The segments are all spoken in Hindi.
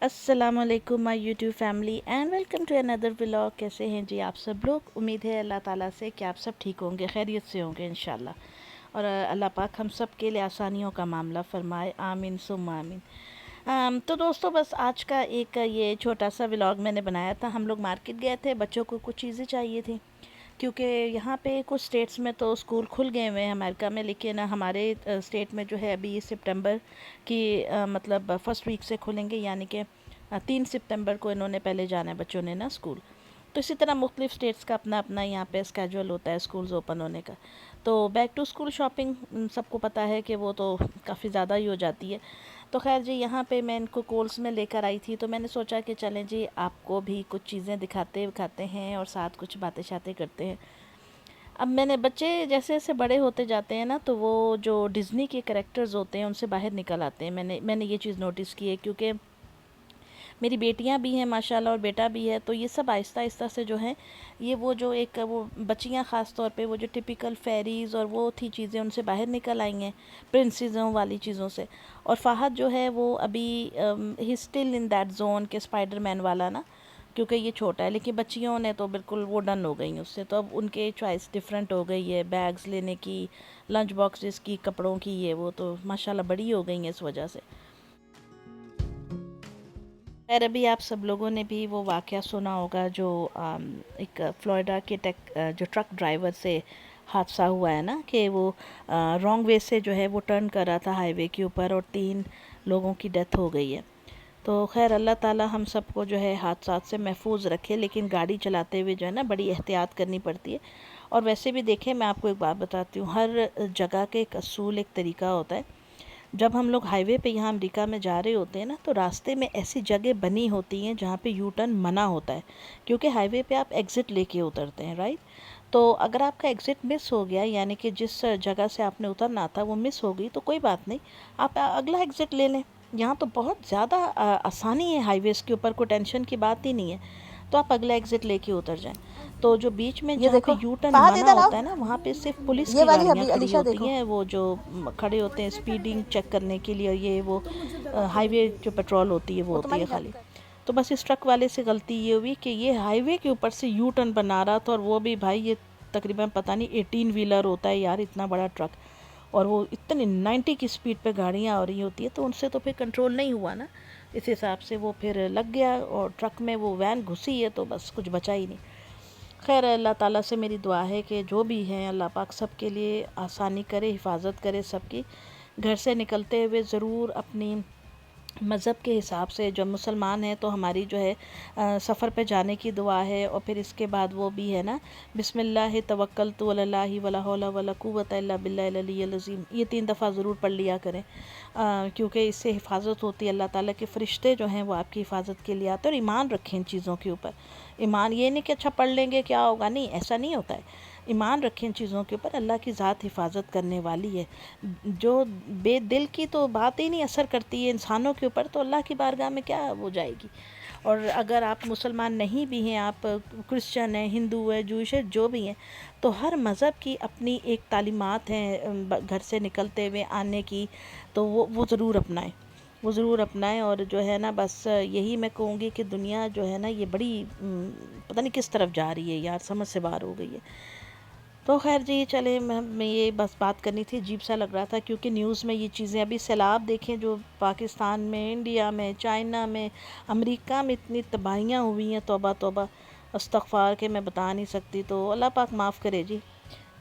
अस्सलामुअलैकुम my YouTube family and welcome to another vlog. कैसे हैं जी आप सब लोग? उम्मीद है अल्लाह ताला से कि आप सब ठीक होंगे, खैरियत से होंगे इंशाल्लाह। और अल्लाह पाक हम सब के लिए आसानियों का मामला फरमाए, आमीन सुम्मा आमीन। तो दोस्तों, बस आज का एक ये छोटा सा व्लॉग मैंने बनाया था। हम लोग मार्केट गए थे, बच्चों को कुछ चीज़ें चाहिए थी क्योंकि यहाँ पे कुछ स्टेट्स में तो स्कूल खुल गए हुए हैं अमेरिका में, लेकिन हमारे स्टेट में जो है अभी सितंबर की मतलब फर्स्ट वीक से खुलेंगे, यानी कि 3 सितंबर को इन्होंने पहले जाना है बच्चों ने ना स्कूल। तो इसी तरह मुख्तलिफ़ स्टेट्स का अपना अपना यहाँ पे स्केजूल होता है स्कूल्स ओपन होने का। तो बैक टू स्कूल शॉपिंग सबको पता है कि वो तो काफ़ी ज़्यादा ही हो जाती है। तो खैर जी, यहाँ पे मैं इनको कोल्स में लेकर आई थी, तो मैंने सोचा कि चलें जी आपको भी कुछ चीज़ें दिखाते हैं और साथ कुछ बातें शातें करते हैं। अब मैंने बच्चे जैसे जैसे बड़े होते जाते हैं ना, तो वो जो डिज़नी के कैरेक्टर्स होते हैं उनसे बाहर निकल आते हैं। मैंने ये चीज़ नोटिस की है, क्योंकि मेरी बेटियां भी हैं माशाल्लाह और बेटा भी है। तो ये सब आहिस्ता आहिस्ता से जो है, ये वो जो एक वो बच्चियां ख़ास तौर पे वो जो टिपिकल फेरीज़ और वो थी चीज़ें, उनसे बाहर निकल आई हैं, प्रिंसेसों वाली चीज़ों से। और फ़ाहद जो है वो अभी he still in that zone के स्पाइडरमैन वाला ना, क्योंकि ये छोटा है। लेकिन बच्चियों ने तो बिल्कुल वो डन हो गई उससे। तो अब उनके चॉइस डिफरेंट हो गई है, बैग्स लेने की, लंच बॉक्सेस की, कपड़ों की, ये वो तो माशाल्लाह बड़ी हो गई हैं इस वजह से। खैर, अभी आप सब लोगों ने भी वो वाक़या सुना होगा जो एक फ्लोरिडा के जो ट्रक ड्राइवर से हादसा हुआ है ना, कि वो रॉन्ग वे से जो है वो टर्न कर रहा था हाईवे के ऊपर और 3 लोगों की डेथ हो गई है। तो खैर अल्लाह ताला हम सबको जो है हादसात से महफूज रखे, लेकिन गाड़ी चलाते हुए जो है ना बड़ी एहतियात करनी पड़ती है। और वैसे भी देखें, मैं आपको एक बात बताती हूँ, हर जगह के एक असूल, एक तरीका होता है। जब हम लोग हाईवे पे यहाँ अमेरिका में जा रहे होते हैं ना, तो रास्ते में ऐसी जगह बनी होती हैं जहाँ पे यू टर्न मना होता है, क्योंकि हाईवे पे आप एग्ज़िट लेके उतरते हैं, राइट। तो अगर आपका एग्ज़िट मिस हो गया, यानी कि जिस जगह से आपने उतरना था वो मिस हो गई, तो कोई बात नहीं, आप अगला एग्ज़िट ले लें। यहाँ तो बहुत ज़्यादा आसानी है, हाईवेज़ के ऊपर कोई टेंशन की बात ही नहीं है। तो आप अगला एग्ज़िट लेके उतर जाएं। तो जो बीच में ये जहाँ पे देखो, यू टर्न फहद मना इधर आओ। होता है ना, वहाँ पे सिर्फ पुलिस ये की वाली गाड़ियाँ अभी खड़ी अलीशा होती देखो। हैं, वो जो खड़े होते हैं स्पीडिंग चेक करने के लिए, ये वो हाईवे जो पेट्रोल होती है वो वो होती है तुम्हारी खाली। हेल्प कर। तो बस इस ट्रक वाले से गलती ये हुई कि ये हाईवे के ऊपर से यू टर्न बना रहा था, और वो भी भाई ये तकरीबन पता नहीं 18 व्हीलर होता है यार, इतना बड़ा ट्रक। और वो इतनी 90 की स्पीड पे गाड़ियाँ आ रही होती है, तो उनसे तो फिर कंट्रोल नहीं हुआ ना। इस हिसाब से वो फिर लग गया और ट्रक में वो वैन घुसी है, तो बस कुछ बचा ही नहीं। खैर अल्लाह ताला से मेरी दुआ है कि जो भी हैं अल्लाह पाक सब के लिए आसानी करे, हिफाजत करे सबकी। घर से निकलते हुए ज़रूर अपनी मज़हब के हिसाब से, जो मुसलमान हैं तो हमारी जो है सफ़र पे जाने की दुआ है, और फिर इसके बाद वो भी है ना, बिस्मिल्लाह तवक्कलतु अलल्लाहि वला हौला वला कुव्वता इल्ला बिल्लाहिल अलिय्यिल अज़ीम, ये 3 दफ़ा ज़रूर पढ़ लिया करें। क्योंकि इससे हिफाजत होती है, अल्लाह ताला के फ़रिश्ते जो हैं वो आपकी हिफाजत के लिए आते हैं। और ईमान रखें इन चीज़ों के ऊपर। ईमान ये नहीं कि अच्छा पढ़ लेंगे क्या होगा, नहीं, ऐसा नहीं होता है। ईमान रखें इन चीज़ों के ऊपर, अल्लाह की ज़ात हिफाजत करने वाली है। जो बेदिल की तो बात ही नहीं असर करती है इंसानों के ऊपर, तो अल्लाह की बारगाह में क्या हो जाएगी। और अगर आप मुसलमान नहीं भी हैं, आप क्रिश्चियन हैं, हिंदू है, जूश है, जो भी हैं, तो हर मज़हब की अपनी एक तालीमात हैं घर से निकलते हुए आने की, तो वो ज़रूर अपनाएं, वो ज़रूर अपनाएं। और जो है ना, बस यही मैं कहूँगी कि दुनिया जो है ना ये बड़ी पता नहीं किस तरफ जा रही है यार, समझ से बाहर हो गई है। तो खैर जी, चले, मैं ये बस बात करनी थी, अजीब सा लग रहा था क्योंकि न्यूज़ में ये चीज़ें, अभी सैलाब देखें जो पाकिस्तान में, इंडिया में, चाइना में, अमेरिका में इतनी तबाहियाँ हुई हैं, तौबा तौबा, अस्तगफार के मैं बता नहीं सकती। तो अल्लाह पाक माफ़ करे जी।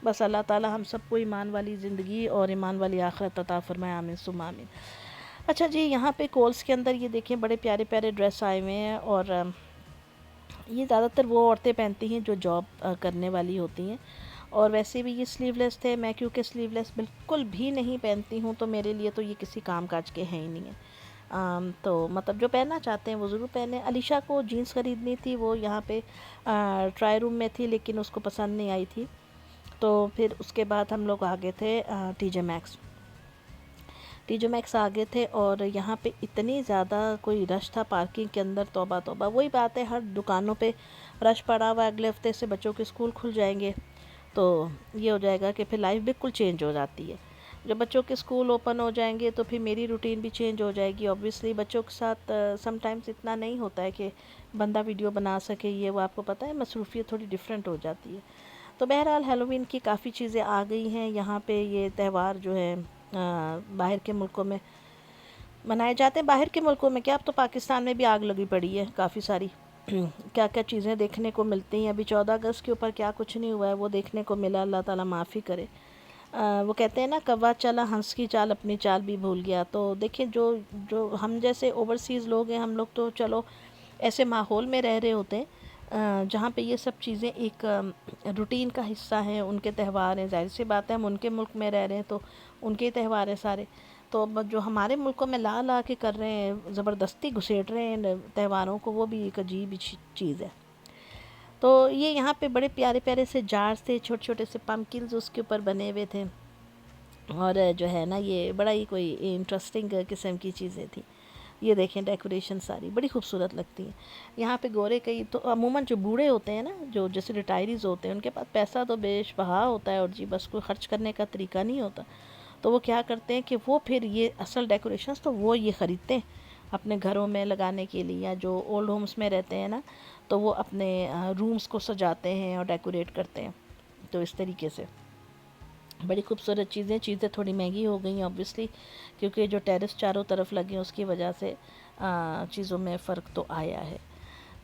बस अल्लाह ताला हम सबको ईमान वाली ज़िंदगी और ईमान वाली आखिरत अता फरमाए, आमीन सुम्मा आमीन। अच्छा जी, यहाँ पे कोल्स के अंदर ये देखें बड़े प्यारे प्यारे ड्रेस आए हुए हैं, और ये ज़्यादातर वो औरतें पहनती हैं जो जॉब करने वाली होती हैं। और वैसे भी ये स्लीवलेस थे, मैं क्योंकि स्लीवलेस बिल्कुल भी नहीं पहनती हूँ, तो मेरे लिए तो ये किसी काम काज के हैं ही नहीं है। तो मतलब जो पहनना चाहते हैं वो ज़रूर पहने। अलीशा को जीन्स ख़रीदनी थी, वो यहाँ पे ट्राई रूम में थी, लेकिन उसको पसंद नहीं आई थी। तो फिर उसके बाद हम लोग आ गए थे टीजे मैक्स। टीजे मैक्स आ गए थे, और यहाँ पे इतनी ज़्यादा कोई रश था पार्किंग के अंदर, तौबा तौबा। वही बात है, हर दुकानों पे रश पड़ा हुआ है। अगले हफ्ते से बच्चों के स्कूल खुल जाएंगे, तो ये हो जाएगा कि फिर लाइफ बिल्कुल चेंज हो जाती है। जब बच्चों के स्कूल ओपन हो जाएंगे तो फिर मेरी रूटीन भी चेंज हो जाएगी। ऑब्वियसली बच्चों के साथ समटाइम्स इतना नहीं होता है कि बंदा वीडियो बना सके, ये वो आपको पता है, मसरूफियत थोड़ी डिफरेंट हो जाती है। तो बहरहाल हेलोवीन की काफ़ी चीज़ें आ गई हैं यहाँ पे। ये त्यौहार जो है बाहर के मुल्कों में मनाए जाते हैं। बाहर के मुल्कों में क्या, अब तो पाकिस्तान में भी आग लगी पड़ी है काफ़ी सारी। क्या क्या चीज़ें देखने को मिलती हैं। अभी 14 अगस्त के ऊपर क्या कुछ नहीं हुआ है वो देखने को मिला, अल्लाह ताला माफ़ी करे। वो कहते हैं ना, कौवा चला हंस की चाल अपनी चाल भी भूल गया। तो देखिए, जो जो हम जैसे ओवरसीज़ लोग हैं, हम लोग तो चलो ऐसे माहौल में रह रहे होते हैं जहाँ पे ये सब चीज़ें एक रूटीन का हिस्सा हैं, उनके त्यौहार हैं। ज़ाहिर सी बात है, हम उनके मुल्क में रह रहे हैं तो उनके त्यौहार हैं सारे। तो अब जो हमारे मुल्कों में ला ला के कर रहे हैं, ज़बरदस्ती घुसेड़ रहे हैं त्यौहारों को, वो भी एक अजीब ही चीज़ है। तो ये यहाँ पे बड़े प्यारे प्यारे से जार्स थे, छोटे छोटे से पम्पकिन्स उसके ऊपर बने हुए थे। और जो है ना, ये बड़ा ही कोई इंटरेस्टिंग किस्म की चीज़ें थी। ये देखें, डेकोरेशन सारी बड़ी खूबसूरत लगती है। यहाँ पे गोरे कई तो अमूमन जो बूढ़े होते हैं ना, जो जैसे रिटायरीज़ होते हैं, उनके पास पैसा तो बेशबहा होता है और जी बस कोई ख़र्च करने का तरीका नहीं होता। तो वो क्या करते हैं कि वो फिर ये असल डेकोरेशंस तो वो ये ख़रीदते हैं अपने घरों में लगाने के लिए, या जो ओल्ड होम्स में रहते हैं ना, तो वो अपने रूम्स को सजाते हैं और डेकोरेट करते हैं। तो इस तरीके से बड़ी खूबसूरत चीज़ें थोड़ी महंगी हो गई हैं ऑब्वियसली, क्योंकि जो टेरेस चारों तरफ लगे हैं उसकी वजह से चीज़ों में फ़र्क तो आया है।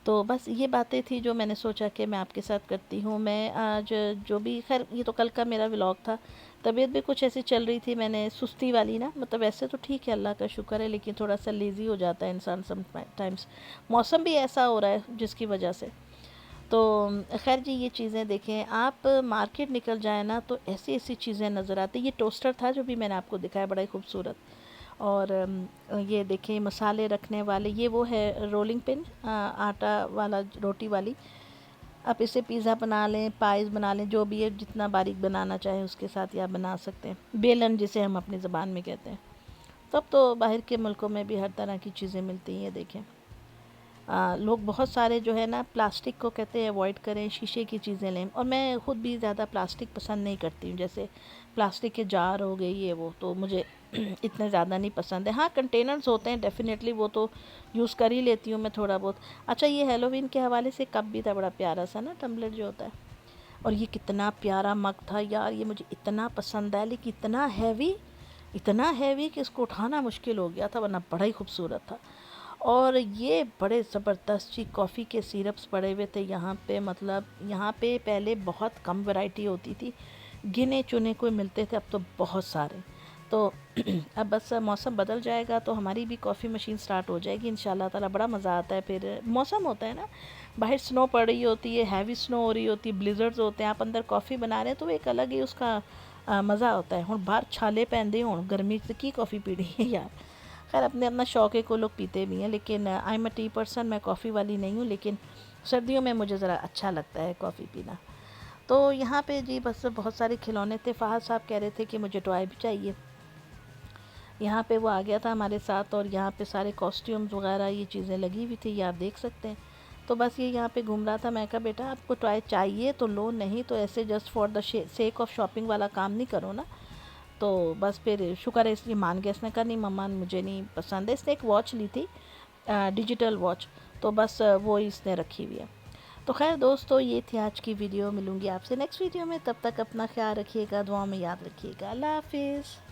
तो बस ये बातें थी जो मैंने सोचा कि मैं आपके साथ करती हूँ। मैं आज जो भी, खैर ये तो कल का मेरा व्लॉग था। तबीयत भी कुछ ऐसी चल रही थी, मैंने सुस्ती वाली ना, मतलब ऐसे तो ठीक है, अल्लाह का शुक्र है, लेकिन थोड़ा सा लेज़ी हो जाता है इंसान सम टाइम्स। मौसम भी ऐसा हो रहा है जिसकी वजह से। तो खैर जी, ये चीज़ें देखें, आप मार्केट निकल जाए ना तो ऐसी ऐसी चीज़ें नज़र आती। ये टोस्टर था जो भी मैंने आपको दिखाया, बड़ा ही खूबसूरत। और ये देखें, मसाले रखने वाले, ये वो है रोलिंग पिन, आटा वाला, रोटी वाली। आप इससे पिज़्ज़ा बना लें, पाइज़ बना लें, जो भी है, जितना बारीक बनाना चाहे उसके साथ या बना सकते हैं। बेलन जिसे हम अपनी ज़बान में कहते हैं। तब तो बाहर के मुल्कों में भी हर तरह की चीज़ें मिलती हैं। देखें, लोग बहुत सारे जो है ना, प्लास्टिक को कहते हैं अवॉइड करें, शीशे की चीज़ें लें। और मैं ख़ुद भी ज़्यादा प्लास्टिक पसंद नहीं करती हूँ, जैसे प्लास्टिक के जार हो गए, ये वो, तो मुझे इतने ज़्यादा नहीं पसंद है। हाँ, कंटेनर्स होते हैं डेफ़िनेटली, वो तो यूज़ कर ही लेती हूँ मैं थोड़ा बहुत। अच्छा, ये हेलोवीन के हवाले से कप भी था, बड़ा प्यारा सा ना, टम्बलर जो होता है। और ये कितना प्यारा मग था यार, ये मुझे इतना पसंद है, लेकिन इतना हैवी कि इसको उठाना मुश्किल हो गया था, वरना बड़ा ही खूबसूरत था। और ये बड़े ज़बरदस्त सी कॉफ़ी के सिरप्स पड़े हुए थे यहाँ पे। मतलब यहाँ पे पहले बहुत कम वैरायटी होती थी, गिने चुने कोई मिलते थे, अब तो बहुत सारे। तो अब बस मौसम बदल जाएगा तो हमारी भी कॉफ़ी मशीन स्टार्ट हो जाएगी इंशाल्लाह ताला। बड़ा मज़ा आता है, फिर मौसम होता है ना, बाहर स्नो पड़ रही होती है, हैवी स्नो हो रही होती है, ब्लिज़र्ड्स होते हैं, आप अंदर कॉफ़ी बना रहे हैं तो एक अलग ही उसका मज़ा होता है। हुण बाहर छाले पहनते हों, गर्मी से की कॉफ़ी पी रही है यार। खैर, अपने अपना शौक़ है, को लोग पीते भी हैं, लेकिन I am a tea person, मैं कॉफ़ी वाली नहीं हूँ। लेकिन सर्दियों में मुझे ज़रा अच्छा लगता है कॉफ़ी पीना। तो यहाँ पे जी बस बहुत सारे खिलौने थे। फ़हद साहब कह रहे थे कि मुझे टॉय भी चाहिए। यहाँ पे वो आ गया था हमारे साथ, और यहाँ पे सारे कॉस्ट्यूम्स वगैरह ये चीज़ें लगी हुई थी, ये आप देख सकते हैं। तो बस ये यहाँ पे घूम रहा था। मैं कहा, बेटा आपको टॉय चाहिए तो लो, नहीं तो ऐसे just for the sake of shopping वाला काम नहीं करो ना। तो बस फिर शुक्र है, इसलिए मान गया। इसने कहा नहीं मम्मा, मुझे नहीं पसंद है। इसने एक वॉच ली थी, डिजिटल वॉच, तो बस वो इसने रखी हुई है। तो खैर दोस्तों, ये थी आज की वीडियो। मिलूँगी आपसे नेक्स्ट वीडियो में, तब तक अपना ख्याल रखिएगा, दुआ में याद रखिएगा। अल्लाह हाफिज़।